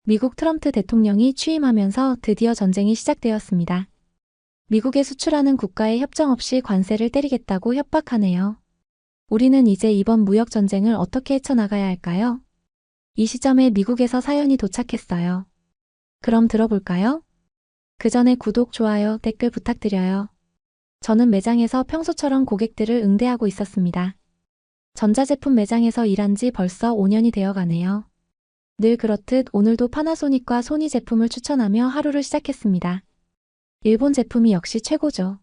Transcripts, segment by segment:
미국 트럼프 대통령이 취임하면서 드디어 전쟁이 시작되었습니다. 미국에 수출하는 국가에 협정 없이 관세를 때리겠다고 협박하네요. 우리는 이제 이번 무역 전쟁을 어떻게 헤쳐나가야 할까요? 이 시점에 미국에서 사연이 도착했어요. 그럼 들어볼까요? 그 전에 구독, 좋아요, 댓글 부탁드려요. 저는 매장에서 평소처럼 고객들을 응대하고 있었습니다. 전자제품 매장에서 일한 지 벌써 5년이 되어 가네요. 늘 그렇듯 오늘도 파나소닉과 소니 제품을 추천하며 하루를 시작했습니다. 일본 제품이 역시 최고죠.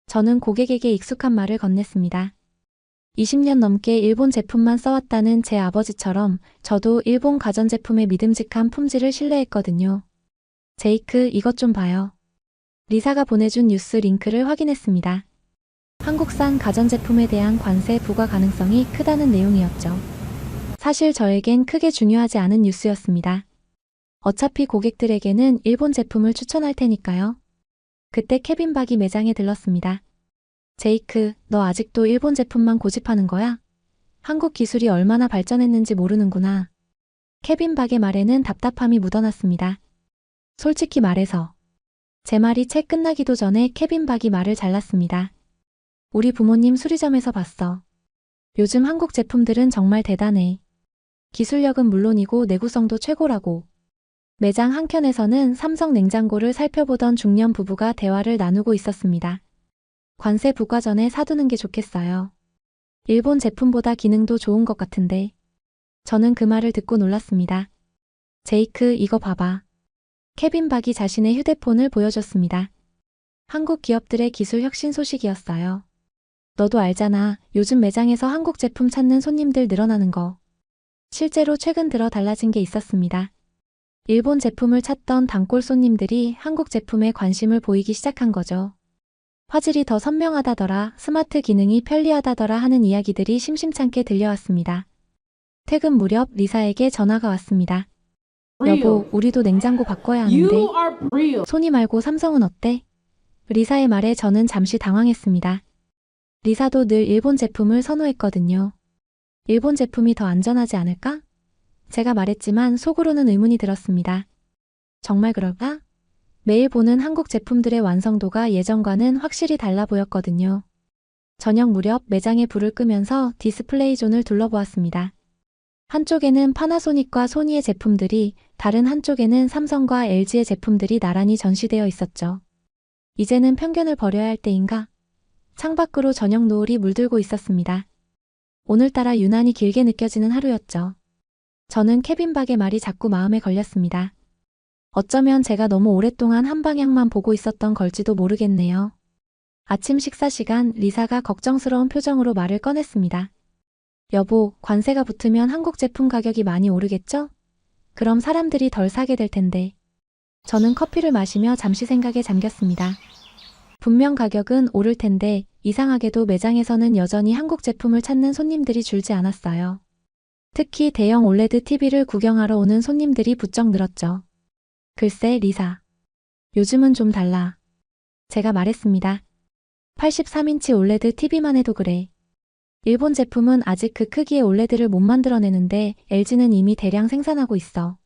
저는 고객에게 익숙한 말을 건넸습니다. 20년 넘게 일본 제품만 써왔다는 제 아버지처럼 저도 일본 가전제품의 믿음직한 품질을 신뢰했거든요. 제이크, 이것 좀 봐요. 리사가 보내준 뉴스 링크를 확인했습니다. 한국산 가전제품에 대한 관세 부과 가능성이 크다는 내용이었죠. 사실 저에겐 크게 중요하지 않은 뉴스였습니다. 어차피 고객들에게는 일본 제품을 추천할 테니까요. 그때 케빈 박이 매장에 들렀습니다. 제이크, 너 아직도 일본 제품만 고집하는 거야? 한국 기술이 얼마나 발전했는지 모르는구나. 케빈 박의 말에는 답답함이 묻어났습니다. 솔직히 말해서 제 말이 채 끝나기도 전에 케빈 박이 말을 잘랐습니다. 우리 부모님 수리점에서 봤어. 요즘 한국 제품들은 정말 대단해. 기술력은 물론이고 내구성도 최고라고. 매장 한켠에서는 삼성 냉장고를 살펴보던 중년 부부가 대화를 나누고 있었습니다. 관세 부과 전에 사두는 게 좋겠어요. 일본 제품보다 기능도 좋은 것 같은데. 저는 그 말을 듣고 놀랐습니다. 제이크, 이거 봐봐. 케빈 박이 자신의 휴대폰을 보여줬습니다. 한국 기업들의 기술 혁신 소식이었어요. 너도 알잖아. 요즘 매장에서 한국 제품 찾는 손님들 늘어나는 거. 실제로 최근 들어 달라진 게 있었습니다. 일본 제품을 찾던 단골 손님들이 한국 제품에 관심을 보이기 시작한 거죠. 화질이 더 선명하다더라, 스마트 기능이 편리하다더라 하는 이야기들이 심심찮게 들려왔습니다. 퇴근 무렵 리사에게 전화가 왔습니다. 여보, 우리도 냉장고 바꿔야 하는데. 소니 말고 삼성은 어때? 리사의 말에 저는 잠시 당황했습니다. 리사도 늘 일본 제품을 선호했거든요. 일본 제품이 더 안전하지 않을까? 제가 말했지만 속으로는 의문이 들었습니다. 정말 그럴까? 매일 보는 한국 제품들의 완성도가 예전과는 확실히 달라 보였거든요. 저녁 무렵 매장에 불을 끄면서 디스플레이 존을 둘러보았습니다. 한쪽에는 파나소닉과 소니의 제품들이, 다른 한쪽에는 삼성과 LG의 제품들이 나란히 전시되어 있었죠. 이제는 편견을 버려야 할 때인가? 창밖으로 저녁 노을이 물들고 있었습니다. 오늘따라 유난히 길게 느껴지는 하루였죠. 저는 케빈 박의 말이 자꾸 마음에 걸렸습니다. 어쩌면 제가 너무 오랫동안 한 방향만 보고 있었던 걸지도 모르겠네요. 아침 식사 시간, 리사가 걱정스러운 표정으로 말을 꺼냈습니다. 여보, 관세가 붙으면 한국 제품 가격이 많이 오르겠죠? 그럼 사람들이 덜 사게 될 텐데. 저는 커피를 마시며 잠시 생각에 잠겼습니다. 분명 가격은 오를 텐데 이상하게도 매장에서는 여전히 한국 제품을 찾는 손님들이 줄지 않았어요. 특히 대형 올레드 TV를 구경하러 오는 손님들이 부쩍 늘었죠. 글쎄, 리사. 요즘은 좀 달라. 제가 말했습니다. 83인치 올레드 TV만 해도 그래. 일본 제품은 아직 그 크기의 올레드를 못 만들어내는데 LG는 이미 대량 생산하고 있어.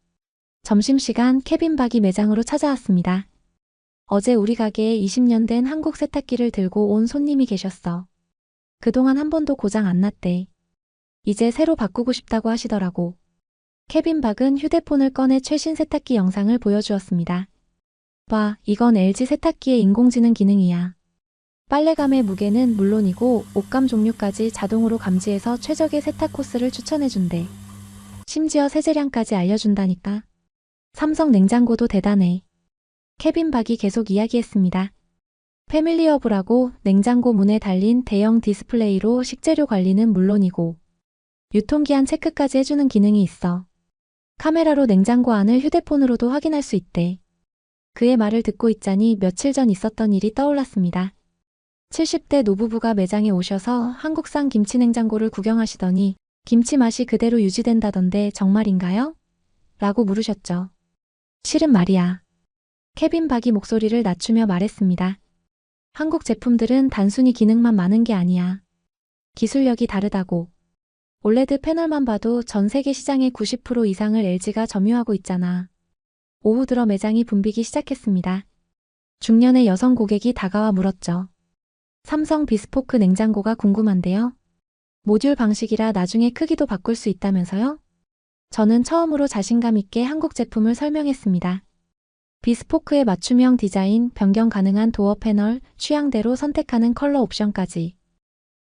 점심시간 케빈 박이 매장으로 찾아왔습니다. 어제 우리 가게에 20년 된 한국 세탁기를 들고 온 손님이 계셨어. 그동안 한 번도 고장 안 났대. 이제 새로 바꾸고 싶다고 하시더라고. 케빈 박은 휴대폰을 꺼내 최신 세탁기 영상을 보여주었습니다. 봐, 이건 LG 세탁기의 인공지능 기능이야. 빨래감의 무게는 물론이고 옷감 종류까지 자동으로 감지해서 최적의 세탁 코스를 추천해준대. 심지어 세제량까지 알려준다니까. 삼성 냉장고도 대단해. 케빈 박이 계속 이야기했습니다. 패밀리허브라고 냉장고 문에 달린 대형 디스플레이로 식재료 관리는 물론이고 유통기한 체크까지 해주는 기능이 있어. 카메라로 냉장고 안을 휴대폰으로도 확인할 수 있대. 그의 말을 듣고 있자니 며칠 전 있었던 일이 떠올랐습니다. 70대 노부부가 매장에 오셔서 한국산 김치 냉장고를 구경하시더니 김치 맛이 그대로 유지된다던데 정말인가요? 라고 물으셨죠. 실은 말이야. 케빈 박이 목소리를 낮추며 말했습니다. 한국 제품들은 단순히 기능만 많은 게 아니야. 기술력이 다르다고. 올레드 패널만 봐도 전 세계 시장의 90% 이상을 LG가 점유하고 있잖아. 오후 들어 매장이 붐비기 시작했습니다. 중년의 여성 고객이 다가와 물었죠. 삼성 비스포크 냉장고가 궁금한데요. 모듈 방식이라 나중에 크기도 바꿀 수 있다면서요? 저는 처음으로 자신감 있게 한국 제품을 설명했습니다. 비스포크의 맞춤형 디자인, 변경 가능한 도어 패널, 취향대로 선택하는 컬러 옵션까지.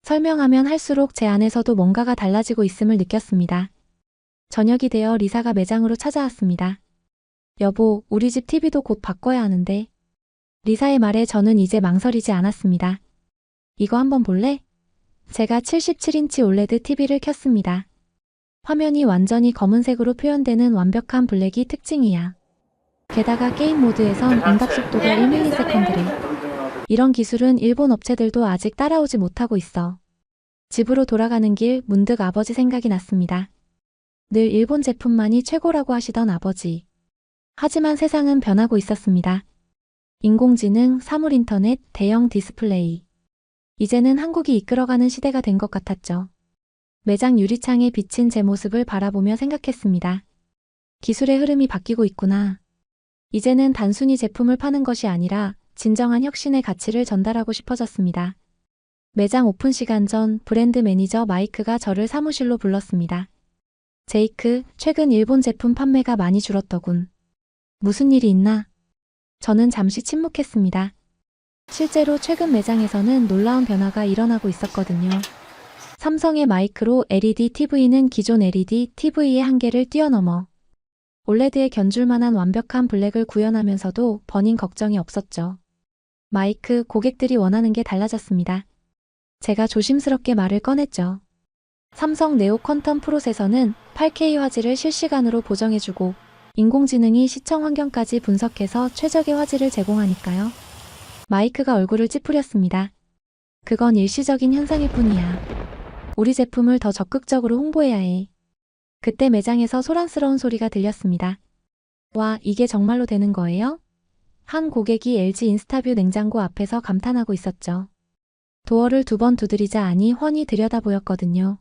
설명하면 할수록 제 안에서도 뭔가가 달라지고 있음을 느꼈습니다. 저녁이 되어 리사가 매장으로 찾아왔습니다. 여보, 우리 집 TV도 곧 바꿔야 하는데. 리사의 말에 저는 이제 망설이지 않았습니다. 이거 한번 볼래? 제가 77인치 올레드 TV를 켰습니다. 화면이 완전히 검은색으로 표현되는 완벽한 블랙이 특징이야. 게다가 게임 모드에선 응답 속도가 1ms래. 이런 기술은 일본 업체들도 아직 따라오지 못하고 있어. 집으로 돌아가는 길 문득 아버지 생각이 났습니다. 늘 일본 제품만이 최고라고 하시던 아버지. 하지만 세상은 변하고 있었습니다. 인공지능, 사물인터넷, 대형 디스플레이. 이제는 한국이 이끌어가는 시대가 된 것 같았죠. 매장 유리창에 비친 제 모습을 바라보며 생각했습니다. 기술의 흐름이 바뀌고 있구나. 이제는 단순히 제품을 파는 것이 아니라 진정한 혁신의 가치를 전달하고 싶어졌습니다. 매장 오픈 시간 전 브랜드 매니저 마이크가 저를 사무실로 불렀습니다. 제이크, 최근 일본 제품 판매가 많이 줄었더군. 무슨 일이 있나? 저는 잠시 침묵했습니다. 실제로 최근 매장에서는 놀라운 변화가 일어나고 있었거든요. 삼성의 마이크로 LED TV는 기존 LED TV의 한계를 뛰어넘어 올레드에 견줄 만한 완벽한 블랙을 구현하면서도 버닝 걱정이 없었죠. 마이크, 고객들이 원하는 게 달라졌습니다. 제가 조심스럽게 말을 꺼냈죠. 삼성 네오 퀀텀 프로세서는 8K 화질을 실시간으로 보정해주고 인공지능이 시청 환경까지 분석해서 최적의 화질을 제공하니까요. 마이크가 얼굴을 찌푸렸습니다. 그건 일시적인 현상일 뿐이야. 우리 제품을 더 적극적으로 홍보해야 해. 그때 매장에서 소란스러운 소리가 들렸습니다. 와, 이게 정말로 되는 거예요? 한 고객이 LG 인스타뷰 냉장고 앞에서 감탄하고 있었죠. 도어를 2번 두드리자 안이 훤히 들여다 보였거든요.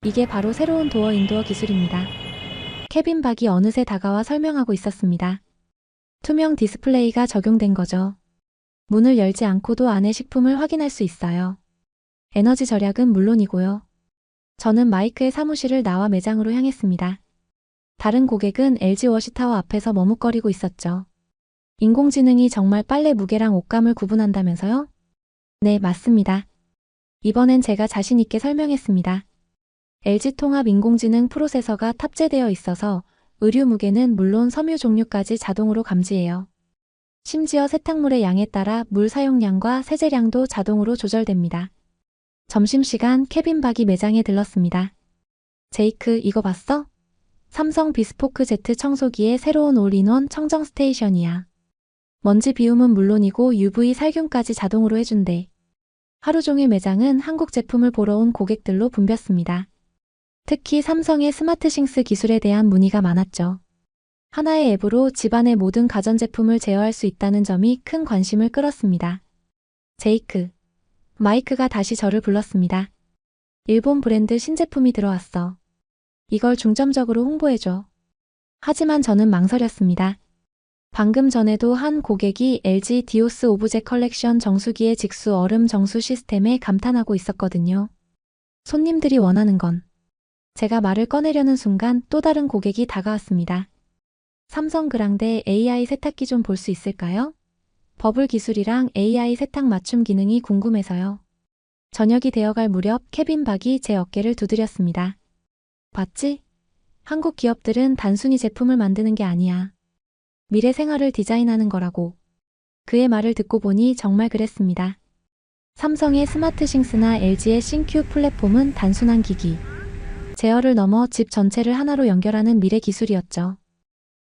이게 바로 새로운 도어 인도어 기술입니다. 케빈 박이 어느새 다가와 설명하고 있었습니다. 투명 디스플레이가 적용된 거죠. 문을 열지 않고도 안의 식품을 확인할 수 있어요. 에너지 절약은 물론이고요. 저는 마이크의 사무실을 나와 매장으로 향했습니다. 다른 고객은 LG 워시타워 앞에서 머뭇거리고 있었죠. 인공지능이 정말 빨래 무게랑 옷감을 구분한다면서요? 네, 맞습니다. 이번엔 제가 자신 있게 설명했습니다. LG 통합 인공지능 프로세서가 탑재되어 있어서 의류 무게는 물론 섬유 종류까지 자동으로 감지해요. 심지어 세탁물의 양에 따라 물 사용량과 세제량도 자동으로 조절됩니다. 점심시간 케빈 박이 매장에 들렀습니다. 제이크, 이거 봤어? 삼성 비스포크 Z 청소기의 새로운 올인원 청정 스테이션이야. 먼지 비움은 물론이고 UV 살균까지 자동으로 해준대. 하루 종일 매장은 한국 제품을 보러 온 고객들로 붐볐습니다. 특히 삼성의 스마트싱스 기술에 대한 문의가 많았죠. 하나의 앱으로 집안의 모든 가전제품을 제어할 수 있다는 점이 큰 관심을 끌었습니다. 제이크. 마이크가 다시 저를 불렀습니다. 일본 브랜드 신제품이 들어왔어. 이걸 중점적으로 홍보해줘. 하지만 저는 망설였습니다. 방금 전에도 한 고객이 LG 디오스 오브제 컬렉션 정수기의 직수 얼음 정수 시스템에 감탄하고 있었거든요. 손님들이 원하는 건. 제가 말을 꺼내려는 순간 또 다른 고객이 다가왔습니다. 삼성 그랑데 AI 세탁기 좀 볼 수 있을까요? 버블 기술이랑 AI 세탁 맞춤 기능이 궁금해서요. 저녁이 되어갈 무렵 케빈 박이 제 어깨를 두드렸습니다. 봤지? 한국 기업들은 단순히 제품을 만드는 게 아니야. 미래 생활을 디자인하는 거라고. 그의 말을 듣고 보니 정말 그랬습니다. 삼성의 스마트싱스나 LG의 싱큐 플랫폼은 단순한 기기. 제어를 넘어 집 전체를 하나로 연결하는 미래 기술이었죠.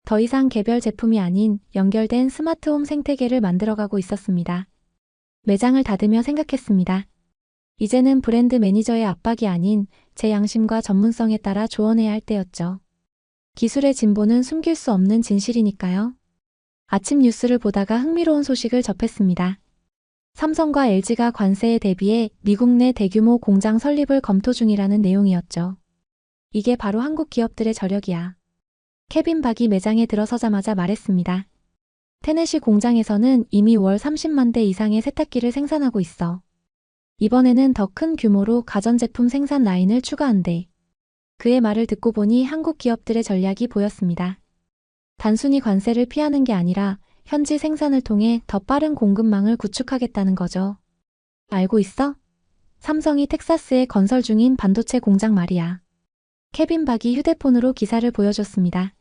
더 이상 개별 제품이 아닌 연결된 스마트홈 생태계를 만들어가고 있었습니다. 매장을 닫으며 생각했습니다. 이제는 브랜드 매니저의 압박이 아닌 제 양심과 전문성에 따라 조언해야 할 때였죠. 기술의 진보는 숨길 수 없는 진실이니까요. 아침 뉴스를 보다가 흥미로운 소식을 접했습니다. 삼성과 LG가 관세에 대비해 미국 내 대규모 공장 설립을 검토 중이라는 내용이었죠. 이게 바로 한국 기업들의 저력이야. 케빈 박이 매장에 들어서자마자 말했습니다. 테네시 공장에서는 이미 월 30만 대 이상의 세탁기를 생산하고 있어. 이번에는 더 큰 규모로 가전제품 생산 라인을 추가한대. 그의 말을 듣고 보니 한국 기업들의 전략이 보였습니다. 단순히 관세를 피하는 게 아니라 현지 생산을 통해 더 빠른 공급망을 구축하겠다는 거죠. 알고 있어? 삼성이 텍사스에 건설 중인 반도체 공장 말이야. 케빈 박이 휴대폰으로 기사를 보여줬습니다.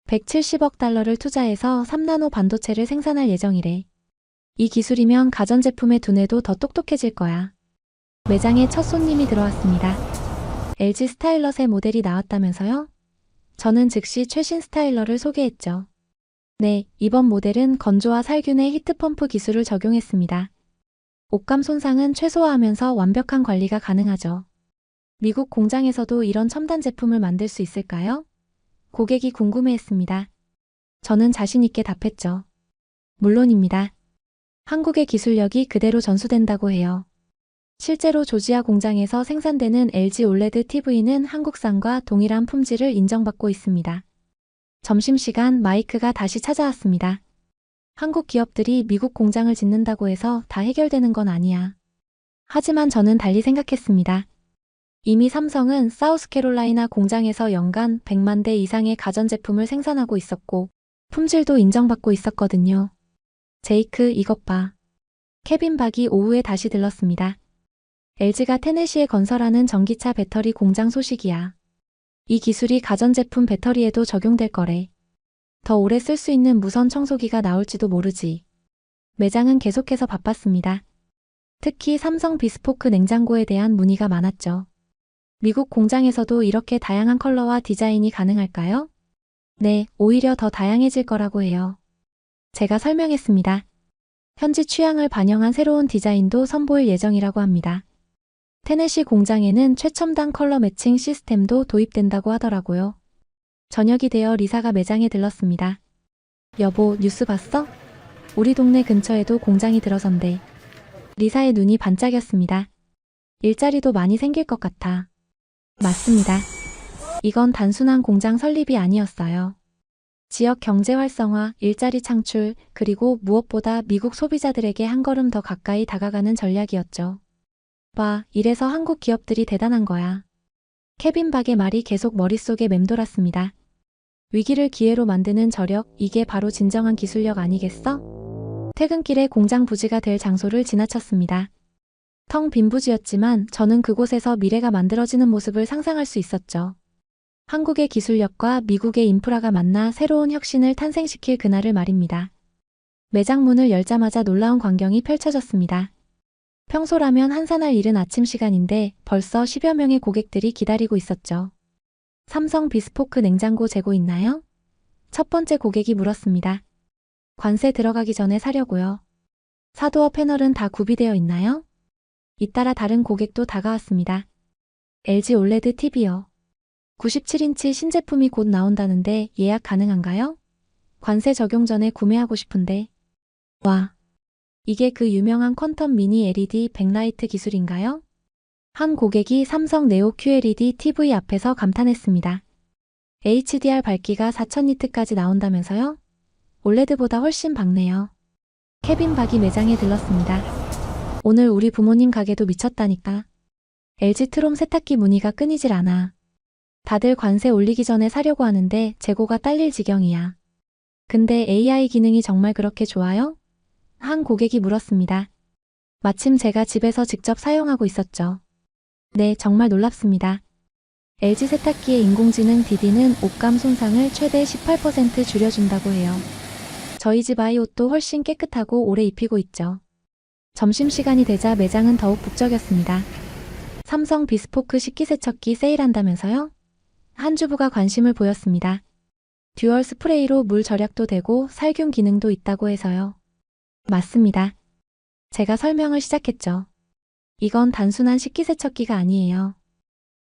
170억 달러를 투자해서 3나노 반도체를 생산할 예정이래. 이 기술이면 가전제품의 두뇌도 더 똑똑해질 거야. 매장에 첫 손님이 들어왔습니다. LG 스타일러 새 모델이 나왔다면서요? 저는 즉시 최신 스타일러를 소개했죠. 네, 이번 모델은 건조와 살균의 히트펌프 기술을 적용했습니다. 옷감 손상은 최소화하면서 완벽한 관리가 가능하죠. 미국 공장에서도 이런 첨단 제품을 만들 수 있을까요? 고객이 궁금해했습니다. 저는 자신 있게 답했죠. 물론입니다. 한국의 기술력이 그대로 전수된다고 해요. 실제로 조지아 공장에서 생산되는 LG 올레드 TV는 한국산과 동일한 품질을 인정받고 있습니다. 점심시간 마이크가 다시 찾아왔습니다. 한국 기업들이 미국 공장을 짓는다고 해서 다 해결되는 건 아니야. 하지만 저는 달리 생각했습니다. 이미 삼성은 사우스캐롤라이나 공장에서 연간 100만 대 이상의 가전제품을 생산하고 있었고 품질도 인정받고 있었거든요. 제이크, 이것 봐. 케빈 박이 오후에 다시 들렀습니다. LG가 테네시에 건설하는 전기차 배터리 공장 소식이야. 이 기술이 가전제품 배터리에도 적용될 거래. 더 오래 쓸 수 있는 무선 청소기가 나올지도 모르지. 매장은 계속해서 바빴습니다. 특히 삼성 비스포크 냉장고에 대한 문의가 많았죠. 미국 공장에서도 이렇게 다양한 컬러와 디자인이 가능할까요? 네, 오히려 더 다양해질 거라고 해요. 제가 설명했습니다. 현지 취향을 반영한 새로운 디자인도 선보일 예정이라고 합니다. 테네시 공장에는 최첨단 컬러 매칭 시스템도 도입된다고 하더라고요. 저녁이 되어 리사가 매장에 들렀습니다. 여보, 뉴스 봤어? 우리 동네 근처에도 공장이 들어선대. 리사의 눈이 반짝였습니다. 일자리도 많이 생길 것 같아. 맞습니다. 이건 단순한 공장 설립이 아니었어요. 지역 경제 활성화, 일자리 창출, 그리고 무엇보다 미국 소비자들에게 한 걸음 더 가까이 다가가는 전략이었죠. 봐, 이래서 한국 기업들이 대단한 거야. 케빈 박의 말이 계속 머릿속에 맴돌았습니다. 위기를 기회로 만드는 저력, 이게 바로 진정한 기술력 아니겠어? 퇴근길에 공장 부지가 될 장소를 지나쳤습니다. 텅 빈 부지였지만 저는 그곳에서 미래가 만들어지는 모습을 상상할 수 있었죠. 한국의 기술력과 미국의 인프라가 만나 새로운 혁신을 탄생시킬 그날을 말입니다. 매장 문을 열자마자 놀라운 광경이 펼쳐졌습니다. 평소라면 한산할 이른 아침 시간인데 벌써 10여 명의 고객들이 기다리고 있었죠. 삼성 비스포크 냉장고 재고 있나요? 첫 번째 고객이 물었습니다. 관세 들어가기 전에 사려고요. 사도어 패널은 다 구비되어 있나요? 잇따라 다른 고객도 다가왔습니다. LG 올레드 TV요. 97인치 신제품이 곧 나온다는데 예약 가능한가요? 관세 적용 전에 구매하고 싶은데. 와, 이게 그 유명한 퀀텀 미니 LED 백라이트 기술인가요? 한 고객이 삼성 네오 QLED TV 앞에서 감탄했습니다. HDR 밝기가 4000니트까지 나온다면서요? 올레드보다 훨씬 밝네요. 케빈 박이 매장에 들렀습니다. 오늘 우리 부모님 가게도 미쳤다니까. LG 트롬 세탁기 문의가 끊이질 않아. 다들 관세 올리기 전에 사려고 하는데 재고가 딸릴 지경이야. 근데 AI 기능이 정말 그렇게 좋아요? 한 고객이 물었습니다. 마침 제가 집에서 직접 사용하고 있었죠. 네, 정말 놀랍습니다. LG 세탁기의 인공지능 DD는 옷감 손상을 최대 18% 줄여준다고 해요. 저희 집 아이 옷도 훨씬 깨끗하고 오래 입히고 있죠. 점심시간이 되자 매장은 더욱 북적였습니다. 삼성 비스포크 식기세척기 세일한다면서요? 한 주부가 관심을 보였습니다. 듀얼 스프레이로 물 절약도 되고 살균 기능도 있다고 해서요. 맞습니다. 제가 설명을 시작했죠. 이건 단순한 식기세척기가 아니에요.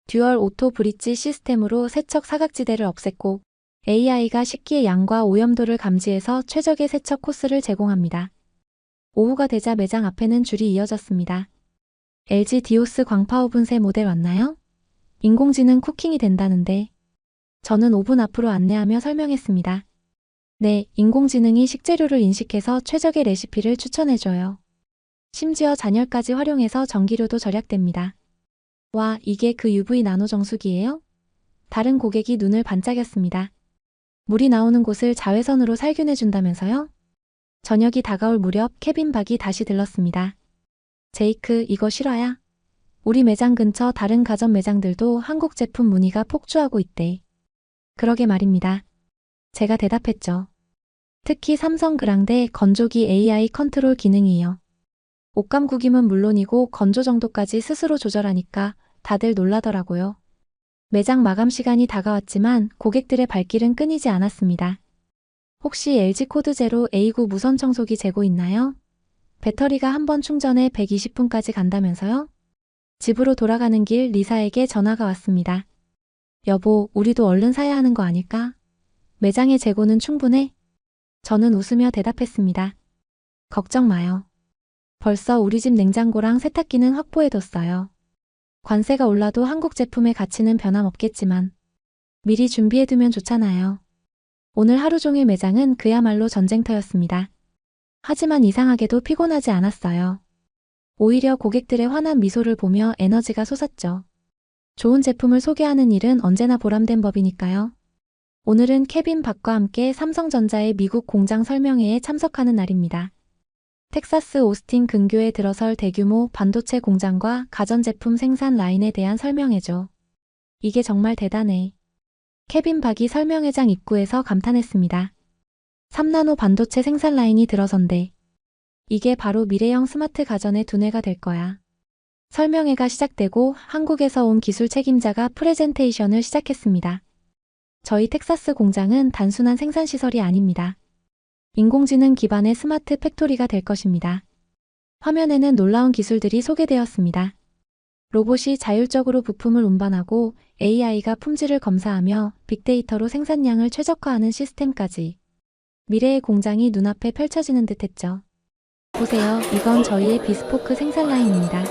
듀얼 오토 브릿지 시스템으로 세척 사각지대를 없앴고 AI가 식기의 양과 오염도를 감지해서 최적의 세척 코스를 제공합니다. 오후가 되자 매장 앞에는 줄이 이어졌습니다. LG 디오스 광파 오븐 새 모델 왔나요? 인공지능 쿠킹이 된다는데. 저는 5분 앞으로 안내하며 설명했습니다. 네, 인공지능이 식재료를 인식해서 최적의 레시피를 추천해줘요. 심지어 잔열까지 활용해서 전기료도 절약됩니다. 와, 이게 그 UV 나노 정수기예요? 다른 고객이 눈을 반짝였습니다. 물이 나오는 곳을 자외선으로 살균해준다면서요? 저녁이 다가올 무렵 케빈 박이 다시 들렀습니다. 제이크, 이거 실화야? 우리 매장 근처 다른 가전 매장들도 한국 제품 문의가 폭주하고 있대. 그러게 말입니다. 제가 대답했죠. 특히 삼성 그랑데 건조기 AI 컨트롤 기능이요. 옷감 구김은 물론이고 건조 정도까지 스스로 조절하니까 다들 놀라더라고요. 매장 마감 시간이 다가왔지만 고객들의 발길은 끊이지 않았습니다. 혹시 LG 코드 제로 A9 무선 청소기 재고 있나요? 배터리가 한 번 충전에 120분까지 간다면서요? 집으로 돌아가는 길 리사에게 전화가 왔습니다. 여보, 우리도 얼른 사야 하는 거 아닐까? 매장의 재고는 충분해? 저는 웃으며 대답했습니다. 걱정 마요. 벌써 우리 집 냉장고랑 세탁기는 확보해뒀어요. 관세가 올라도 한국 제품의 가치는 변함없겠지만 미리 준비해두면 좋잖아요. 오늘 하루 종일 매장은 그야말로 전쟁터였습니다. 하지만 이상하게도 피곤하지 않았어요. 오히려 고객들의 환한 미소를 보며 에너지가 솟았죠. 좋은 제품을 소개하는 일은 언제나 보람된 법이니까요. 오늘은 케빈 박과 함께 삼성전자의 미국 공장 설명회에 참석하는 날입니다. 텍사스 오스틴 근교에 들어설 대규모 반도체 공장과 가전제품 생산 라인에 대한 설명회죠. 이게 정말 대단해. 케빈 박이 설명회장 입구에서 감탄했습니다. 3나노 반도체 생산 라인이 들어선대. 이게 바로 미래형 스마트 가전의 두뇌가 될 거야. 설명회가 시작되고 한국에서 온 기술 책임자가 프레젠테이션을 시작했습니다. 저희 텍사스 공장은 단순한 생산시설이 아닙니다. 인공지능 기반의 스마트 팩토리가 될 것입니다. 화면에는 놀라운 기술들이 소개되었습니다. 로봇이 자율적으로 부품을 운반하고 AI가 품질을 검사하며 빅데이터로 생산량을 최적화하는 시스템까지. 미래의 공장이 눈앞에 펼쳐지는 듯했죠. 보세요, 이건 저희의 비스포크 생산 라인입니다.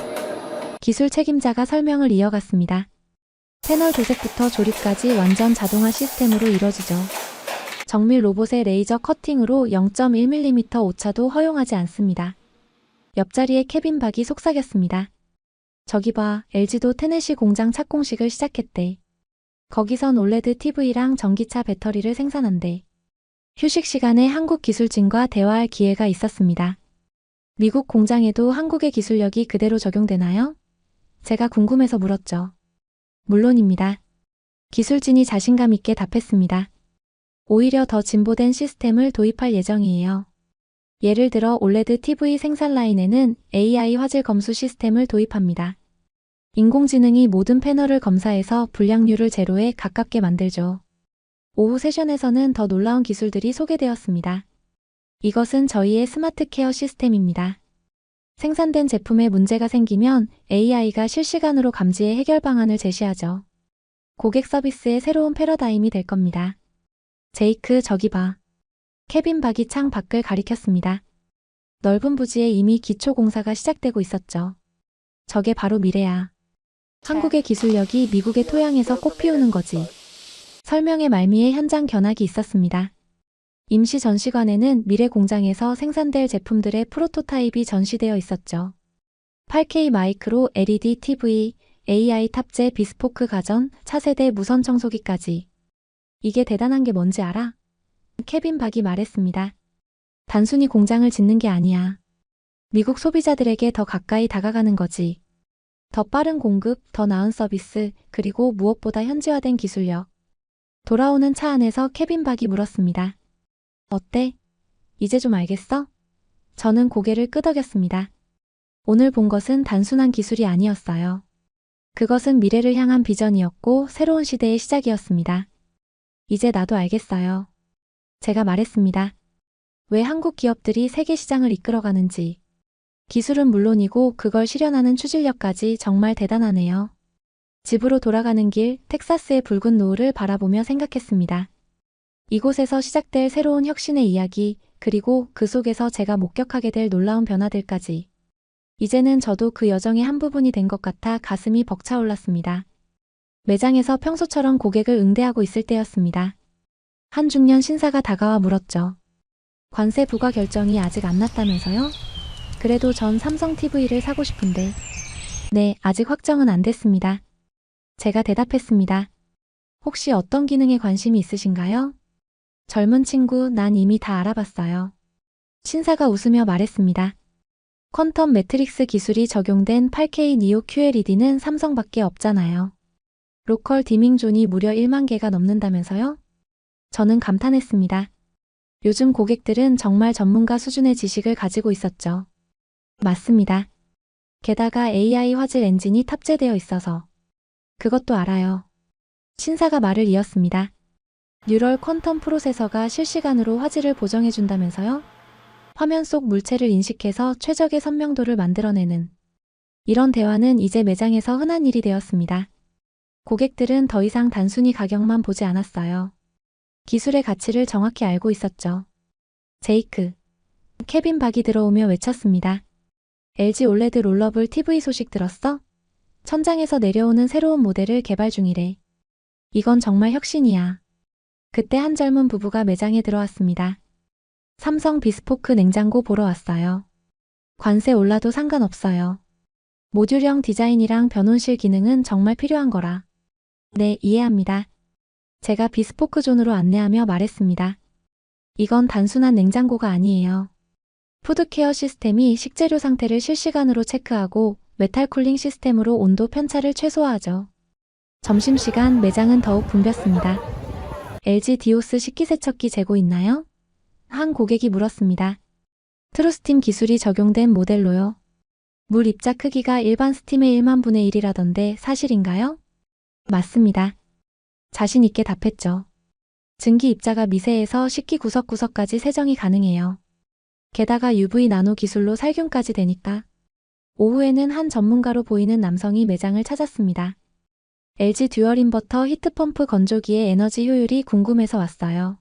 기술 책임자가 설명을 이어갔습니다. 패널 도색부터 조립까지 완전 자동화 시스템으로 이뤄지죠. 정밀 로봇의 레이저 커팅으로 0.1mm 오차도 허용하지 않습니다. 옆자리에 케빈 박이 속삭였습니다. 저기 봐, LG도 테네시 공장 착공식을 시작했대. 거기선 올레드 TV랑 전기차 배터리를 생산한대. 휴식 시간에 한국 기술진과 대화할 기회가 있었습니다. 미국 공장에도 한국의 기술력이 그대로 적용되나요? 제가 궁금해서 물었죠. 물론입니다. 기술진이 자신감 있게 답했습니다. 오히려 더 진보된 시스템을 도입할 예정이에요. 예를 들어 올레드 TV 생산 라인에는 AI 화질 검수 시스템을 도입합니다. 인공지능이 모든 패널을 검사해서 불량률을 제로에 가깝게 만들죠. 오후 세션에서는 더 놀라운 기술들이 소개되었습니다. 이것은 저희의 스마트 케어 시스템입니다. 생산된 제품에 문제가 생기면 AI가 실시간으로 감지해 해결 방안을 제시하죠. 고객 서비스의 새로운 패러다임이 될 겁니다. 제이크, 저기 봐. 케빈 박이 창 밖을 가리켰습니다. 넓은 부지에 이미 기초 공사가 시작되고 있었죠. 저게 바로 미래야. 한국의 기술력이 미국의 토양에서 꽃 피우는 거지. 설명의 말미에 현장 견학이 있었습니다. 임시 전시관에는 미래 공장에서 생산될 제품들의 프로토타입이 전시되어 있었죠. 8K 마이크로 LED TV, AI 탑재 비스포크 가전, 차세대 무선 청소기까지. 이게 대단한 게 뭔지 알아? 케빈 박이 말했습니다. 단순히 공장을 짓는 게 아니야. 미국 소비자들에게 더 가까이 다가가는 거지. 더 빠른 공급, 더 나은 서비스, 그리고 무엇보다 현지화된 기술력. 돌아오는 차 안에서 케빈 박이 물었습니다. 어때? 이제 좀 알겠어? 저는 고개를 끄덕였습니다. 오늘 본 것은 단순한 기술이 아니었어요. 그것은 미래를 향한 비전이었고 새로운 시대의 시작이었습니다. 이제 나도 알겠어요. 제가 말했습니다. 왜 한국 기업들이 세계 시장을 이끌어가는지. 기술은 물론이고 그걸 실현하는 추진력까지 정말 대단하네요. 집으로 돌아가는 길 텍사스의 붉은 노을을 바라보며 생각했습니다. 이곳에서 시작될 새로운 혁신의 이야기, 그리고 그 속에서 제가 목격하게 될 놀라운 변화들까지. 이제는 저도 그 여정의 한 부분이 된 것 같아 가슴이 벅차올랐습니다. 매장에서 평소처럼 고객을 응대하고 있을 때였습니다. 한 중년 신사가 다가와 물었죠. 관세 부과 결정이 아직 안 났다면서요? 그래도 전 삼성 TV를 사고 싶은데. 네, 아직 확정은 안 됐습니다. 제가 대답했습니다. 혹시 어떤 기능에 관심이 있으신가요? 젊은 친구, 난 이미 다 알아봤어요. 신사가 웃으며 말했습니다. 퀀텀 매트릭스 기술이 적용된 8K 니오 QLED는 삼성밖에 없잖아요. 로컬 디밍 존이 무려 1만 개가 넘는다면서요? 저는 감탄했습니다. 요즘 고객들은 정말 전문가 수준의 지식을 가지고 있었죠. 맞습니다. 게다가 AI 화질 엔진이 탑재되어 있어서. 그것도 알아요. 신사가 말을 이었습니다. 뉴럴 퀀텀 프로세서가 실시간으로 화질을 보정해준다면서요? 화면 속 물체를 인식해서 최적의 선명도를 만들어내는. 이런 대화는 이제 매장에서 흔한 일이 되었습니다. 고객들은 더 이상 단순히 가격만 보지 않았어요. 기술의 가치를 정확히 알고 있었죠. 제이크. 케빈 박이 들어오며 외쳤습니다. LG 올레드 롤러블 TV 소식 들었어? 천장에서 내려오는 새로운 모델을 개발 중이래. 이건 정말 혁신이야. 그때 한 젊은 부부가 매장에 들어왔습니다. 삼성 비스포크 냉장고 보러 왔어요. 관세 올라도 상관없어요. 모듈형 디자인이랑 변온실 기능은 정말 필요한 거라. 네, 이해합니다. 제가 비스포크 존으로 안내하며 말했습니다. 이건 단순한 냉장고가 아니에요. 푸드케어 시스템이 식재료 상태를 실시간으로 체크하고 메탈 쿨링 시스템으로 온도 편차를 최소화하죠. 점심시간 매장은 더욱 붐볐습니다. LG 디오스 식기세척기 재고 있나요? 한 고객이 물었습니다. 트루스팀 기술이 적용된 모델로요. 물 입자 크기가 일반 스팀의 1만 분의 1이라던데 사실인가요? 맞습니다. 자신 있게 답했죠. 증기 입자가 미세해서 식기 구석구석까지 세정이 가능해요. 게다가 UV 나노 기술로 살균까지 되니까. 오후에는 한 전문가로 보이는 남성이 매장을 찾았습니다. LG 듀얼 인버터 히트펌프 건조기의 에너지 효율이 궁금해서 왔어요.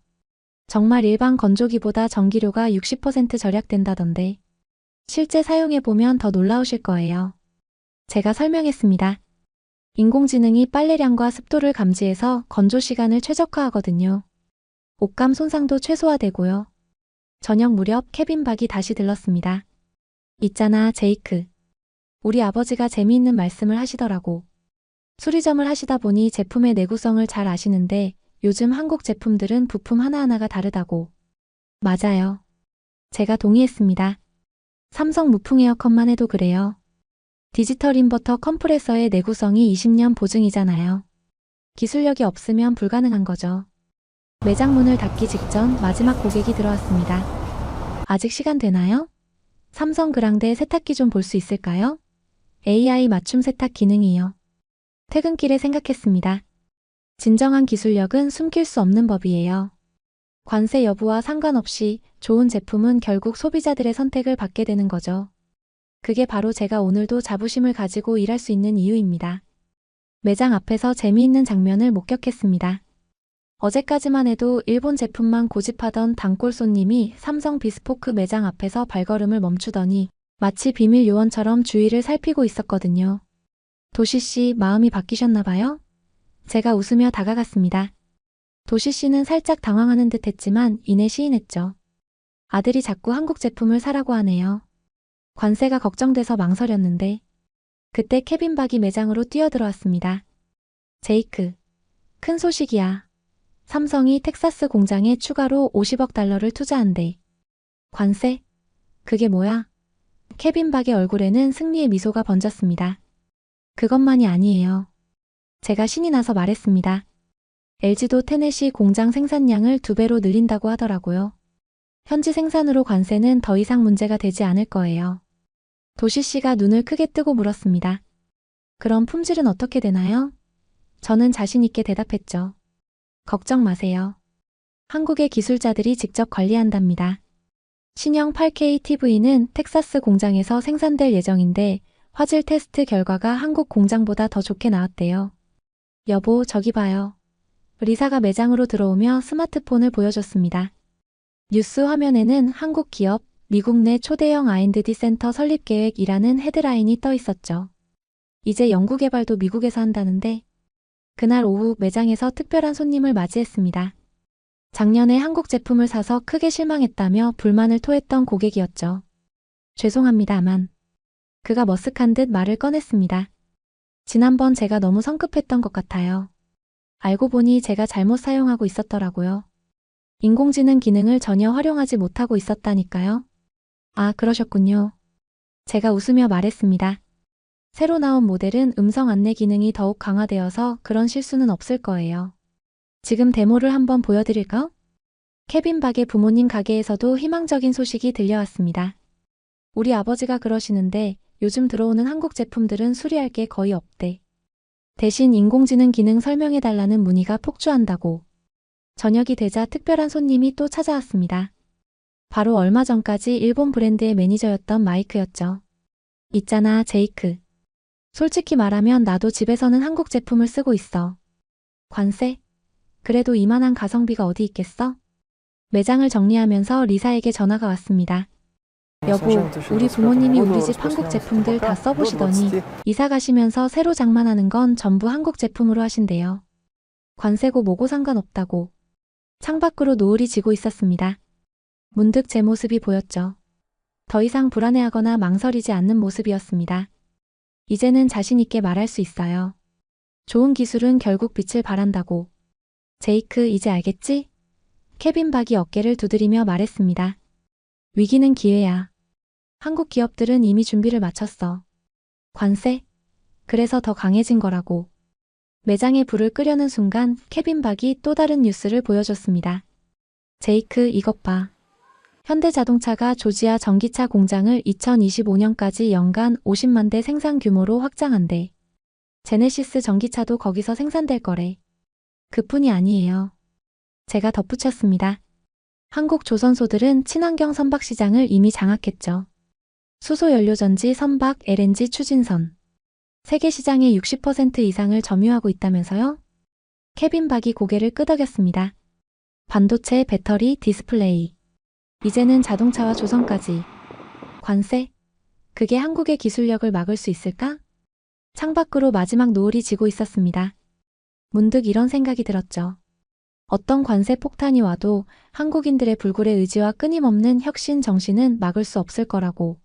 정말 일반 건조기보다 전기료가 60% 절약된다던데. 실제 사용해보면 더 놀라우실 거예요. 제가 설명했습니다. 인공지능이 빨래량과 습도를 감지해서 건조 시간을 최적화하거든요. 옷감 손상도 최소화되고요. 저녁 무렵 케빈 박이 다시 들렀습니다. 있잖아, 제이크. 우리 아버지가 재미있는 말씀을 하시더라고. 수리점을 하시다 보니 제품의 내구성을 잘 아시는데 요즘 한국 제품들은 부품 하나하나가 다르다고. 맞아요. 제가 동의했습니다. 삼성 무풍 에어컨만 해도 그래요. 디지털 인버터 컴프레서의 내구성이 20년 보증이잖아요. 기술력이 없으면 불가능한 거죠. 매장 문을 닫기 직전 마지막 고객이 들어왔습니다. 아직 시간 되나요? 삼성 그랑데 세탁기 좀 볼 수 있을까요? AI 맞춤 세탁 기능이요. 퇴근길에 생각했습니다. 진정한 기술력은 숨길 수 없는 법이에요. 관세 여부와 상관없이 좋은 제품은 결국 소비자들의 선택을 받게 되는 거죠. 그게 바로 제가 오늘도 자부심을 가지고 일할 수 있는 이유입니다. 매장 앞에서 재미있는 장면을 목격했습니다. 어제까지만 해도 일본 제품만 고집하던 단골 손님이 삼성 비스포크 매장 앞에서 발걸음을 멈추더니 마치 비밀 요원처럼 주위를 살피고 있었거든요. 도시씨 마음이 바뀌셨나 봐요? 제가 웃으며 다가갔습니다. 도시씨는 살짝 당황하는 듯 했지만 이내 시인했죠. 아들이 자꾸 한국 제품을 사라고 하네요. 관세가 걱정돼서 망설였는데 그때 케빈 박이 매장으로 뛰어들어왔습니다. 제이크, 큰 소식이야. 삼성이 텍사스 공장에 추가로 50억 달러를 투자한대. 관세? 그게 뭐야? 케빈 박의 얼굴에는 승리의 미소가 번졌습니다. 그것만이 아니에요. 제가 신이 나서 말했습니다. LG도 테네시 공장 생산량을 2배로 늘린다고 하더라고요. 현지 생산으로 관세는 더 이상 문제가 되지 않을 거예요. 도시씨가 눈을 크게 뜨고 물었습니다. 그럼 품질은 어떻게 되나요? 저는 자신 있게 대답했죠. 걱정 마세요. 한국의 기술자들이 직접 관리한답니다. 신형 8K TV는 텍사스 공장에서 생산될 예정인데 화질 테스트 결과가 한국 공장보다 더 좋게 나왔대요. 여보, 저기 봐요. 리사가 매장으로 들어오며 스마트폰을 보여줬습니다. 뉴스 화면에는 한국 기업, 미국 내 초대형 R&D 센터 설립 계획이라는 헤드라인이 떠 있었죠. 이제 연구개발도 미국에서 한다는데 그날 오후 매장에서 특별한 손님을 맞이했습니다. 작년에 한국 제품을 사서 크게 실망했다며 불만을 토했던 고객이었죠. 죄송합니다만. 그가 머쓱한 듯 말을 꺼냈습니다. 지난번 제가 너무 성급했던 것 같아요. 알고 보니 제가 잘못 사용하고 있었더라고요. 인공지능 기능을 전혀 활용하지 못하고 있었다니까요. 아, 그러셨군요. 제가 웃으며 말했습니다. 새로 나온 모델은 음성 안내 기능이 더욱 강화되어서 그런 실수는 없을 거예요. 지금 데모를 한번 보여드릴까? 케빈 박의 부모님 가게에서도 희망적인 소식이 들려왔습니다. 우리 아버지가 그러시는데 요즘 들어오는 한국 제품들은 수리할 게 거의 없대. 대신 인공지능 기능 설명해달라는 문의가 폭주한다고. 저녁이 되자 특별한 손님이 또 찾아왔습니다. 바로 얼마 전까지 일본 브랜드의 매니저였던 마이크였죠. 있잖아, 제이크. 솔직히 말하면 나도 집에서는 한국 제품을 쓰고 있어. 관세? 그래도 이만한 가성비가 어디 있겠어? 매장을 정리하면서 리사에게 전화가 왔습니다. 여보, 우리 부모님이 우리 집 한국 제품들 다 써보시더니 이사 가시면서 새로 장만하는 건 전부 한국 제품으로 하신대요. 관세고 뭐고 상관없다고. 창밖으로 노을이 지고 있었습니다. 문득 제 모습이 보였죠. 더 이상 불안해하거나 망설이지 않는 모습이었습니다. 이제는 자신 있게 말할 수 있어요. 좋은 기술은 결국 빛을 발한다고. 제이크, 이제 알겠지? 케빈 박이 어깨를 두드리며 말했습니다. 위기는 기회야. 한국 기업들은 이미 준비를 마쳤어. 관세? 그래서 더 강해진 거라고. 매장에 불을 끄려는 순간 케빈 박이 또 다른 뉴스를 보여줬습니다. 제이크, 이것 봐. 현대자동차가 조지아 전기차 공장을 2025년까지 연간 50만 대 생산 규모로 확장한대. 제네시스 전기차도 거기서 생산될 거래. 그뿐이 아니에요. 제가 덧붙였습니다. 한국 조선소들은 친환경 선박 시장을 이미 장악했죠. 수소연료전지 선박 LNG 추진선. 세계 시장의 60% 이상을 점유하고 있다면서요? 케빈 박이 고개를 끄덕였습니다. 반도체, 배터리, 디스플레이. 이제는 자동차와 조선까지. 관세? 그게 한국의 기술력을 막을 수 있을까? 창밖으로 마지막 노을이 지고 있었습니다. 문득 이런 생각이 들었죠. 어떤 관세 폭탄이 와도 한국인들의 불굴의 의지와 끊임없는 혁신 정신은 막을 수 없을 거라고.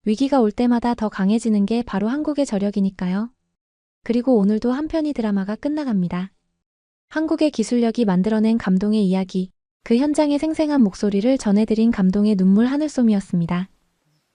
위기가 올 때마다 더 강해지는 게 바로 한국의 저력이니까요. 그리고 오늘도 한 편의 드라마가 끝나갑니다. 한국의 기술력이 만들어낸 감동의 이야기, 그 현장의 생생한 목소리를 전해드린 감동의 눈물 하늘솜이었습니다.